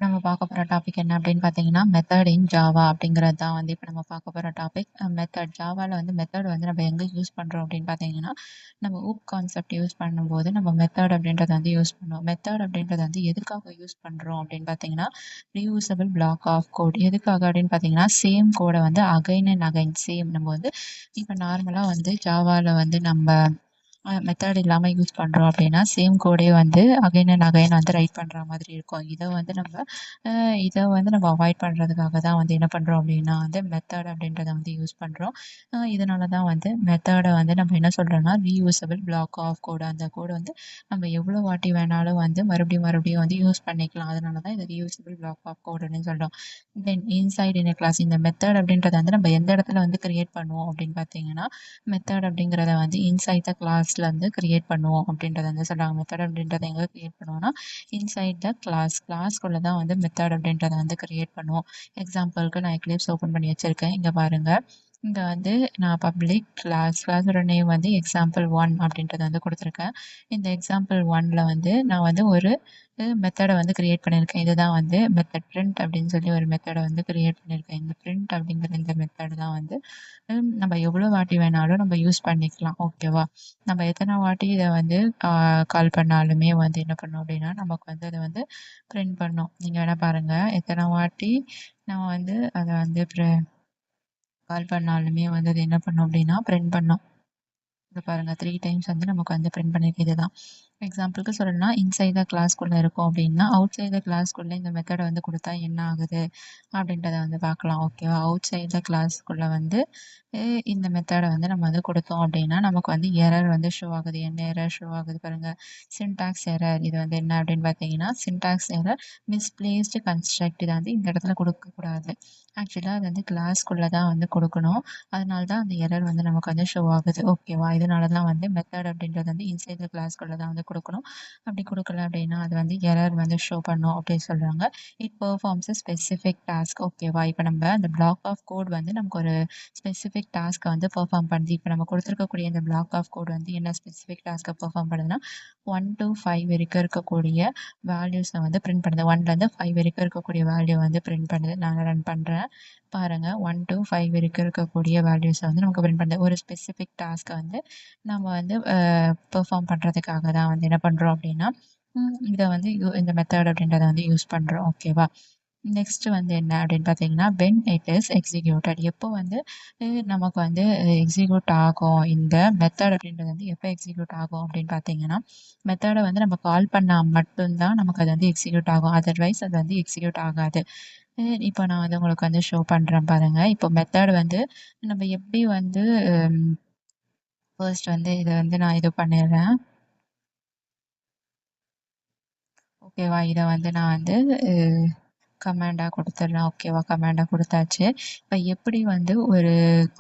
நம்ம பார்க்க போற டாபிக் என்ன அப்படின்னு பார்த்தீங்கன்னா, மெத்தட் இன் ஜாவா அப்படிங்கிறது தான் வந்து இப்ப நம்ம பார்க்க போற டாபிக். மெத்தட் ஜாவால வந்து மெத்தட் வந்து நம்ம எங்க யூஸ் பண்றோம் அப்படின்னு பார்த்தீங்கன்னா, நம்ம ஊப் கான்செப்ட் யூஸ் பண்ணும்போது நம்ம மெத்தட் அப்படின்றத வந்து யூஸ் பண்ணுவோம். மெத்தட் அப்படின்றத வந்து எதுக்காக யூஸ் பண்றோம் அப்படின்னு பார்த்தீங்கன்னா, ரீயூசபிள் பிளாக் ஆஃப் கோட். எதுக்காக அப்படின்னு பார்த்தீங்கன்னா, சேம் கோட வந்து அகைன் அண்ட் அகைன் சேம் நம்ம வந்து இப்ப நார்மலா வந்து ஜாவால வந்து நம்ம மெத்தட் இல்லாம யூஸ் பண்றோம் அப்படின்னா, சேம் கோடே வந்து அகைன் அண்ட் அகைன் வந்து ரைட் பண்ற மாதிரி இருக்கும். இத வந்து நம்ம அவாய்ட் பண்றதுக்காக தான் வந்து என்ன பண்றோம் அப்படின்னா வந்து மெத்தட் அப்படின்றத வந்து யூஸ் பண்றோம். இதனால தான் வந்து மெத்தட வந்து நம்ம என்ன சொல்றோம்னா, ரீயூசபிள் பிளாக் ஆஃப் கோட். அந்த கோட் வந்து நம்ம எவ்வளோ வாட்டி வேணாலும் வந்து மறுபடியும் மறுபடியும் வந்து யூஸ் பண்ணிக்கலாம். அதனால தான் இத ரீயூசபிள் பிளாக் ஆஃப் கோட் அப்படின்னு சொல்றோம். தென் இன்சைட் இன் எ கிளாஸ் இந்த மெத்தட் அப்படின்றத வந்து நம்ம எந்த இடத்துல வந்து கிரியேட் பண்ணுவோம் அப்படின்னு பார்த்தீங்கன்னா, மெத்தட் அப்படிங்கிறத வந்து இன்சைட் த கிளாஸ்ல வந்து கிரியேட் பண்ணுவோம் அப்படின்றத வந்து சொல்றாங்க. மெத்தட் அப்படின்றத எங்க கிரியேட் பண்ணுவோம்னா, இன்சைட் த கிளாஸ்க்குள்ள தான் வந்து மெத்தட் அப்படின்றத வந்து கிரியேட் பண்ணுவோம். எக்ஸாம்பிளுக்கு நான் எக்லிப்ஸ் ஓப்பன் பண்ணி வச்சிருக்கேன். இங்க பாருங்க. இங்க வந்து நான் பப்ளிக் கிளாஸோட நேம் வந்து எக்ஸாம்பிள்1 அப்படின்றத வந்து கொடுத்துருக்கேன். இந்த எக்ஸாம்பிள்1ல வந்து நான் வந்து ஒரு மெத்தட வந்து கிரியேட் பண்ணியிருக்கேன். இதுதான் வந்து மெத்தட் பிரிண்ட் அப்படின்னு சொல்லி ஒரு மெத்தட வந்து கிரியேட் பண்ணியிருக்கேன். இந்த பிரிண்ட் அப்படிங்கிற இந்த மெத்தட் தான் வந்து நம்ம எவ்வளோ வாட்டி வேணாலும் நம்ம யூஸ் பண்ணிக்கலாம். ஓகேவா? நம்ம எத்தனை வாட்டி இத வந்து கால் பண்ணாலுமே வந்து என்ன பண்ணும் அப்படின்னா, நமக்கு வந்து அத வந்து பிரிண்ட் பண்ணும். நீங்க வேணா பாருங்க. எத்தனை வாட்டி நம்ம வந்து அத வந்து கால் பண்ணாலுமே வந்து அது என்ன பண்ணும் அப்படின்னா, பிரிண்ட் பண்ணும். இங்க பாருங்க 3 டைம்ஸ் வந்து நமக்கு வந்து பிரிண்ட் பண்ணிருக்கு. இதுதான். எக்ஸாம்பிளுக்கு சொல்லணும்னா, இன்சைட் த கிளாஸ்க்குள்ள இருக்கும் அப்படின்னா, அவுட் சைட் த கிளாஸ்க்குள்ள இந்த மெத்தட வந்து குடுத்தா என்ன ஆகுது அப்படின்றத வந்து பார்க்கலாம். ஓகேவா? அவுட் சைட் த கிளாஸ்க்குள்ள வந்து இந்த மெத்தட வந்து நம்ம வந்து குடுத்தோம் அப்படின்னா, நமக்கு வந்து எரர் வந்து ஷோ ஆகுது. என்ன எரர் ஷோ ஆகுது பாருங்க. Syntax error. இது வந்து என்ன அப்படின்னு பார்த்தீங்கன்னா, சின்டாக்ஸ் எரர் மிஸ்பிளேஸ்டு கன்ஸ்ட்ரக்ட். இத வந்து இந்த இடத்துல குடுக்கக்கூடாது. ஆக்சுவலா அது வந்து கிளாஸ்க்குள்ள தான் வந்து குடுக்கணும். அதனால தான் அந்த எரர் வந்து நமக்கு வந்து ஷோ ஆகுது. ஓகேவா? இதனால தான் வந்து மெத்தட் அப்படின்றது வந்து இன்சைட் த கிளாஸ்க்குள்ள தான் வந்து குடுக்கணும். அப்படி குடுக்கல அப்படின்னா, அது வந்து எரர் வந்து ஷோ பண்ணும் அப்படின்னு சொல்றாங்க. It performs a specific task. ஓகேவா? இப்ப நம்ம அந்த பிளாக் ஆஃப் கோட் வந்து நமக்கு ஒரு ஸ்பெசிஃபிக் டாஸ்க்க வந்து பெர்ஃபார்ம் பண்ணுது. இப்ப நம்ம குடுத்திருக்கக்கூடிய இந்த பிளாக் ஆஃப் கோட் வந்து என்ன ஸ்பெசிஃபிக் டாஸ்க்க பெர்ஃபார்ம் பண்ணுதுன்னா, 1 to 5 வரைக்கும் இருக்கக்கூடிய வேல்யூஸ வந்து பிரிண்ட் பண்ணுது. 1லருந்து 5 வரைக்கும் இருக்கக்கூடிய வேல்யூ வந்து பிரிண்ட் பண்ணுது. நான் ரன் பண்றேன். பாருங்க 1 to 5 வரைக்கும் இருக்கக்கூடிய வேல்யூஸ வந்து நமக்கு பிரிண்ட் பண்ணுது. ஒரு ஸ்பெசிஃபிக் டாஸ்க்க வந்து நம்ம வந்து பெர்ஃபார்ம் பண்றதுக்காக தான் வந்து என்ன பண்றோம் அப்படின்னா, இத வந்து இந்த மெத்தட் அப்படின்றத வந்து யூஸ் பண்றோம். ஓகேவா? நெக்ஸ்ட் வந்து என்ன அப்படின்னு பார்த்தீங்கன்னா, வென் இட் இஸ் எக்ஸிக்யூட்டட். எப்போ வந்து நமக்கு வந்து எக்ஸிக்யூட் ஆகும். இந்த மெத்தட் அப்படின்றது வந்து எப்போ எக்ஸிக்யூட் ஆகும் அப்படின்னு பார்த்தீங்கன்னா, மெத்தட வந்து நம்ம கால் பண்ணா மட்டும் தான் நமக்கு அது வந்து எக்ஸிக்யூட் ஆகும். அதர்வைஸ் அது வந்து எக்ஸிக்யூட் ஆகாது. இப்போ நான் வந்து உங்களுக்கு வந்து ஷோ பண்றேன் பாருங்க. இப்போ மெத்தட் வந்து நம்ம எப்படி வந்து ஃபர்ஸ்ட் வந்து இத வந்து நான் இது பண்ணிடுறேன். ஓகேவா? இத வந்து நான் வந்து அ கமாண்டா குடுத்துடுறேன். ஓகேவா? கமாண்டா குடுத்தாச்சு. இப்ப எப்படி வந்து ஒரு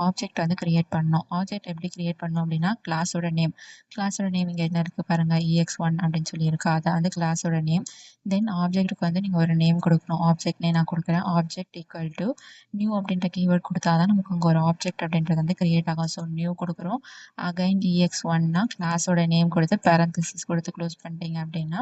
ஆப்ஜெக்ட் வந்து கிரியேட் பண்ணணும். ஆப்ஜெக்ட் எப்படி கிரியேட் பண்ணணும் அப்படின்னா, கிளாஸோட நேம். கிளாஸோட நேம் இங்க என்ன இருக்கு பாருங்க. EX1 அப்படின்னு சொல்லி இருக்கு. அதான் வந்து கிளாஸோட நேம். தென் ஆப்ஜெக்ட்க்கு வந்து நீங்க ஒரு நேம் குடுக்கணும். ஆப்ஜெக்ட் நேம் நான் குடுக்குறேன். ஆப்ஜெக்ட் ஈக்குவல் டூ நியூ அப்படின்ற கீவேர்ட் குடுத்தா தான் நமக்கு அங்க ஒரு ஆப்ஜெக்ட் அப்படின்றது வந்து கிரியேட் ஆகும். ஸோ நியூ குடுக்குறோம். அகைன் EX1னா கிளாஸோட நேம் குடுத்து பேரந்தசிஸ் குடுத்து க்ளோஸ் பண்ணிட்டீங்க அப்படின்னா,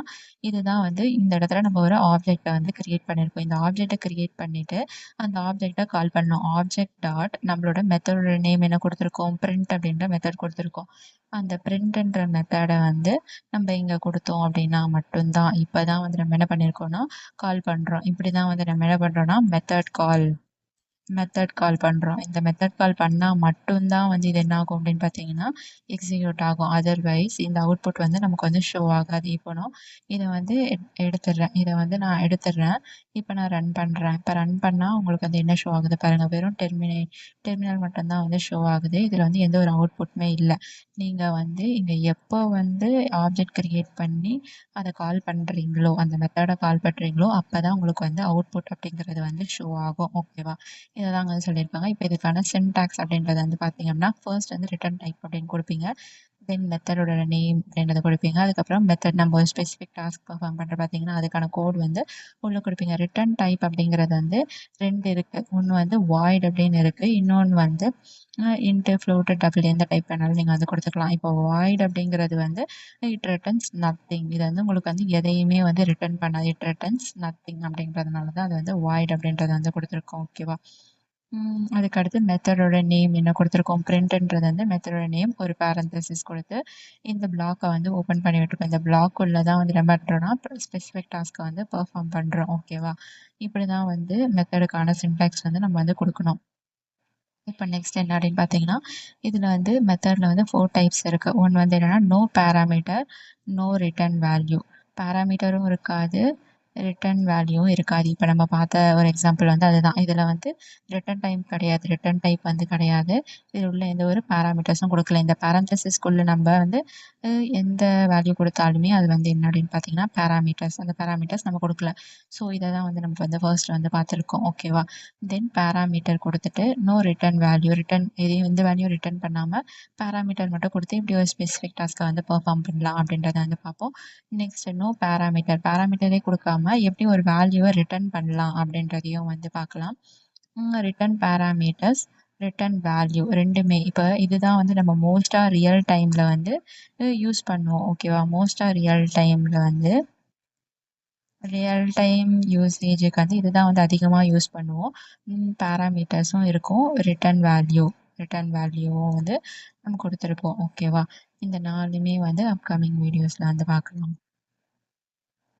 இதுதான் வந்து இந்த இடத்துல நம்ம ஒரு ஆப்ஜெக்ட்ட வந்து கிரியேட் பண்ணியிருக்கோம். இந்த ஆப்ஜெக்ட்ட கிரியேட் பண்ணிட்டு, அந்த ஆப்ஜெக்ட்ட கால் பண்ணணும். ஆப்ஜெக்ட் டாட் நம்மளோட மெத்தடோட நேம் என்ன குடுத்துருக்கோம்? பிரிண்ட் அப்படின்ற மெத்தட் குடுத்துருக்கோம். அந்த பிரிண்ட்ன்ற மெத்தட வந்து நம்ம இங்க குடுத்தோம் அப்படின்னா மட்டும் தான், இப்பதான் வந்து நம்ம என்ன பண்ணியிருக்கோம்னா, கால் பண்றோம். இப்படிதான் வந்து நம்ம என்ன பண்றோம்னா, மெத்தட் கால் பண்றோம். இந்த மெத்தட் கால் பண்ணா மட்டும் தான் வந்து இது என்ன ஆகும் அப்படின்னு பார்த்தீங்கன்னா, எக்ஸிக்யூட் ஆகும். அதர்வைஸ் இந்த அவுட்புட் வந்து நமக்கு வந்து ஷோ ஆகாது. இப்போ நான் இத வந்து எடுத்துடுறேன். இத வந்து நான் எடுத்துடுறேன். இப்ப நான் ரன் பண்றேன். இப்ப ரன் பண்ணா உங்களுக்கு வந்து என்ன ஷோ ஆகுது பாருங்க. வெறும் டெர்மினல் மட்டும் தான் வந்து ஷோ ஆகுது. இதுல வந்து எந்த ஒரு அவுட்புட்டுமே இல்ல. நீங்க வந்து இங்க எப்போ வந்து ஆப்ஜெக்ட் கிரியேட் பண்ணி அத கால் பண்றீங்களோ, அந்த மெத்தட கால் பண்றீங்களோ, அப்பதான் உங்களுக்கு வந்து அவுட்புட் அப்படிங்கிறது வந்து ஷோ ஆகும். ஓகேவா? இததாங்க வந்து சொல்லியிருக்காங்க. இப்ப இதுக்கான சின்டாக்ஸ் அப்படின்றது வந்து பார்த்தீங்க அப்படின்னா, ஃபர்ஸ்ட் வந்து ரிட்டர்ன் டைப் அப்படின்னு குடுப்பீங்க. தென் மெத்தடோட நேம் அப்படின்றத கொடுப்பீங்க. அதுக்கப்புறம் மெத்தட் நம்ம ஒரு ஸ்பெசிஃபிக் டாஸ்க் பெர்ஃபார்ம் பண்ற பார்த்தீங்கன்னா, அதுக்கான கோட் வந்து உள்ள குடுப்பீங்க. ரிட்டர்ன் டைப் அப்படிங்கிறது வந்து 2 இருக்கு. ஒண்ணு வந்து வாய்ட் அப்படின்னு இருக்கு. இன்னொன்னு வந்து இன்ட், ஃப்ளோட், டபுள் எந்த டைப் வேணாலும் நீங்க வந்து குடுத்துக்கலாம். இப்போ வாய்ட் அப்படிங்கிறது வந்து இட் ரிட்டர்ன்ஸ் நத்திங். இது வந்து உங்களுக்கு வந்து எதையுமே வந்து ரிட்டர்ன் பண்ணாது. இட் ரிட்டர்ன்ஸ் நத்திங் அப்படின்றதுனால தான் அது வந்து வாய்ட் அப்படின்றத வந்து குடுத்துருக்கோம். ஓகேவா? அதுக்கு அடுத்து மெத்தடோட நேம் என்ன குடுத்துருக்கோம். பிரிண்ட்ன்றது வந்து மெத்தடோட நேம் ஒரு பேரந்தசிஸ் குடுத்து, இந்த பிளாக்க வந்து ஓப்பன் பண்ணி விட்டுருக்கோம். இந்த பிளாக் உள்ள தான் வந்து என்ன பண்றோம்னா, ஸ்பெசிஃபிக் டாஸ்க்க வந்து பெர்ஃபார்ம் பண்றோம். ஓகேவா? இப்படிதான் வந்து மெத்தடுக்கான சின்டாக்ஸ் வந்து நம்ம வந்து குடுக்கணும். இப்ப நெக்ஸ்ட் என்ன அப்படின்னு பார்த்தீங்கன்னா, இதுல வந்து மெத்தட்ல வந்து 4 டைப்ஸ் இருக்கு. ஒண்ணு வந்து என்னன்னா, no parameter, no return value. பாராமீட்டரும் இருக்காது, ரிட்டர்ன் வேல்யூவும் இருக்காது. இப்ப நம்ம பார்த்த ஒரு எக்ஸாம்பிள் வந்து அதுதான். இதுல வந்து ரிட்டர்ன் டைம் கிடையாது. ரிட்டர்ன் டைப் வந்து கிடையாது. இதில உள்ள எந்த ஒரு பாராமீட்டர்ஸும் குடுக்கல. இந்த பாரந்தசிஸ்குள்ள நம்ம வந்து எந்த வேல்யூ குடுத்தாலுமே அது வந்து என்ன அப்படின்னு பார்த்தீங்கன்னா, பாராமீட்டர்ஸ். அந்த பாராமீட்டர்ஸ் நம்ம குடுக்கல. ஸோ இத தான் வந்து நம்ம வந்து ஃபர்ஸ்ட் வந்து பார்த்துருக்கோம். ஓகேவா? தென் பாராமீட்டர் குடுத்துட்டு, நோ ரிட்டர்ன் வேல்யூ. ரிட்டர்ன் எதையும் எந்த வேல்யூவும் ரிட்டர்ன் பண்ணாம, பாராமீட்டர் மட்டும் குடுத்து இப்படி ஒரு ஸ்பெசிஃபிக் டாஸ்க்க வந்து பெர்ஃபார்ம் பண்ணலாம் அப்படின்றத வந்து பார்ப்போம். Next no parameter. பாராமீட்டரே குடுக்காம எப்படி ஒரு வேல்யூவ ரிட்டர்ன் பண்ணலாம் அப்படின்றதையும் வந்து பார்க்கலாம். ரிட்டர்ன் பாராமீட்டர்ஸ், ரிட்டர்ன் வேல்யூ 2மே. இப்ப இதுதான் வந்து நம்ம மோஸ்ட்டா ரியல் டைம்ல வந்து யூஸ் பண்ணுவோம். ஓகேவா? மோஸ்ட்டா ரியல் டைம்ல வந்து ரியல் டைம் யூசேஜுக்கு வந்து இதுதான் வந்து அதிகமா யூஸ் பண்ணுவோம். பாராமீட்டர்ஸும் இருக்கும். ரிட்டர்ன் வேல்யூவும் வந்து நம்ம குடுத்துருப்போம். ஓகேவா? இந்த 4மே வந்து அப்கமிங் வீடியோஸ்ல வந்து பார்க்கலாம்.